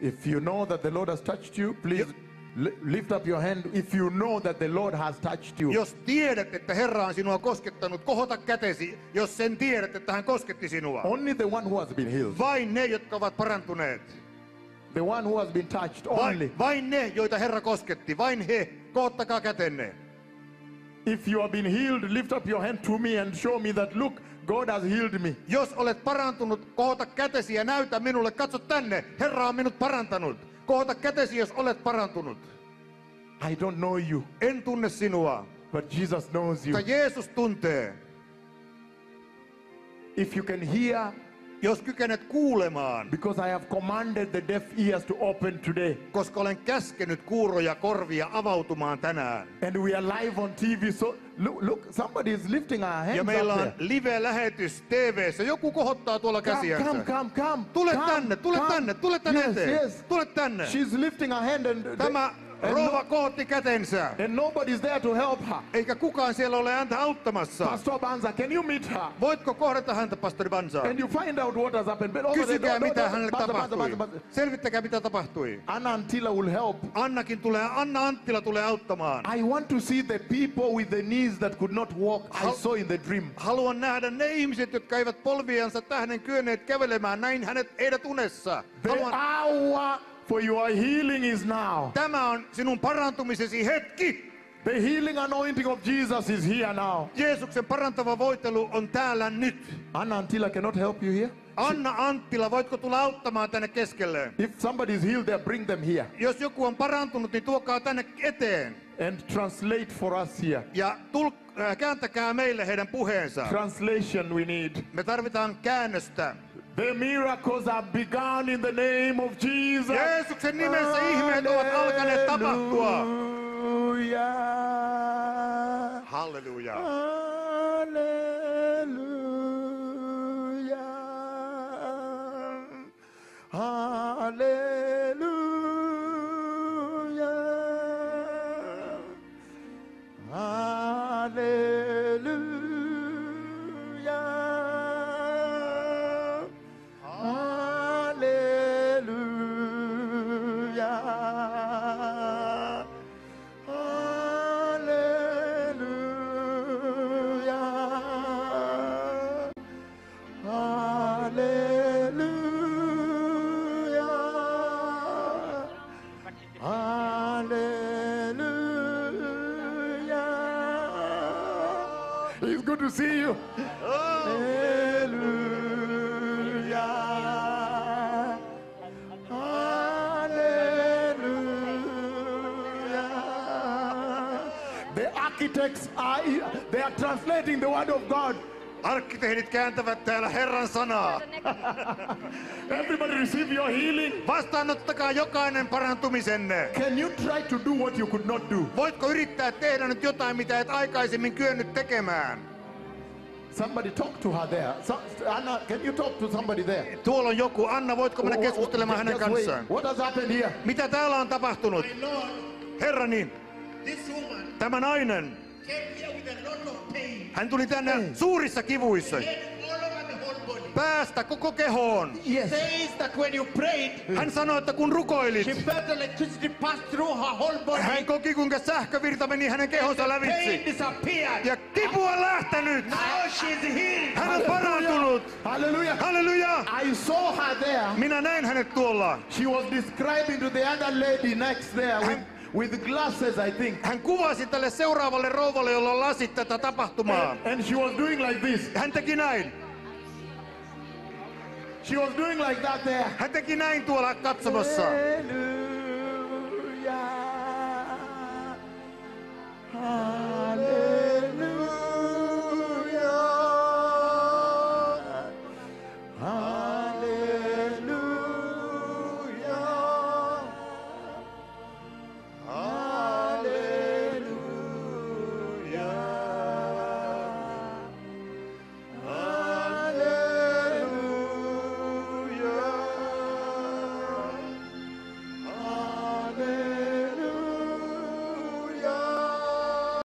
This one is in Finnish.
If you know that the Lord has touched you, please lift up your hand. If you know that the Lord has touched you. Jos tiedät, että Herra on sinua koskettanut, kohota kätesi, jos sen tiedät, että hän kosketti sinua. Only the one who has been healed. Vain ne, jotka ovat parantuneet. The one who has been touched only. Vain ne, joita Herra kosketti. Vain he. Kohottakaa kätenne. If you have been healed, lift up your hand to me and show me that, look, God has healed me. Jos olet parantunut, kohota kätesi ja näytä minulle. Katso tänne. Herra on minut parantanut. Kohota kätesi, jos olet parantunut. I don't know you. En tunne sinua. But Jesus knows you. Mutta Jeesus tuntee. If you can hear, jos kykenet kuulemaan, because I have commanded the deaf ears to open today. Koska olen käskenyt kuuroja korvia avautumaan tänään. And we are live on TV, so look, somebody is lifting our hands. Ja meillä on live-lähetys TV:ssä. Joku kohottaa tuolla käsiänsä. Come. Tule tänne eteen. Yes. Tule tänne. She's lifting her hand and tämä rouva kohotti kätensä. And nobody's there to help her. Eikä kukaan siellä ole häntä auttamassa. Pastor Banza, can you meet her? Voitko kohdata häntä, pastori Banza? And you find out what has happened. Kysykää, mitä hänelle tapahtui. Selvittäkää, mitä tapahtui. Anna Anttila will help. Anna Anttila tulee auttamaan. I want to see the people with the knees that could not walk. I saw in the dream. Haluan nähdä ne ihmiset, jotka eivät polviansa tähden kyenneet kävelemään. Näin heidät unessa. The hour for your healing is now. Tämä on sinun parantumisesi hetki. The healing anointing of Jesus is here now. Jeesuksen parantava voitelu on täällä nyt. Anna Anttila cannot help you here. Anna Anttila, voitko tulla auttamaan tänne keskelle? If somebody is healed there, bring them here. Jos joku on parantunut, niin tuokaa tänne eteen. And translate for us here. Ja kääntäkää meille heidän puheensa. Translation we need. Me tarvitaan käännöstä. The miracles have begun in the name of Jesus. Jeesuksen nimessä ihmeet ovat alkaneet tapahtua. Halleluja. Halleluja. Halleluja. It's good to see you. Hallelujah. Hallelujah. The architects they are translating the word of God. Arkkitehdit kääntävät täällä Herran sanaa. Everybody receive your healing. Vastaanottakaa jokainen parantumisenne. Can you try to do what you could not do? Voitko yrittää tehdä nyt jotain, mitä et aikaisemmin kyennyt tekemään? Somebody talk to her there. Anna, can you talk to somebody there? Tuolla on joku. Anna, voitko mennä keskustelemaan hänen kanssaan? What has happened here? Mitä täällä on tapahtunut? Herrani, tämä nainen, hän tuli tänne suurissa kivuissa. Päästä koko kehoon. Yes. Hän sanoi, että kun rukoilit, hän koki kuinka sähkövirta meni hänen kehonsa lävitse. Ja kipu on lähtenyt. Hän on parantunut. Hallelujah. Halleluja. I saw her there. Minä näin hänet tuolla. She was describing to the other lady next there with glasses, I think. Hän kuvasi tälle seuraavalle rouvalle, jolla on lasit, tätä tapahtumaa. And she was doing like this. Hän teki näin. She was doing like that there. Hän teki näin tuolla katsomassa. Hallelujah.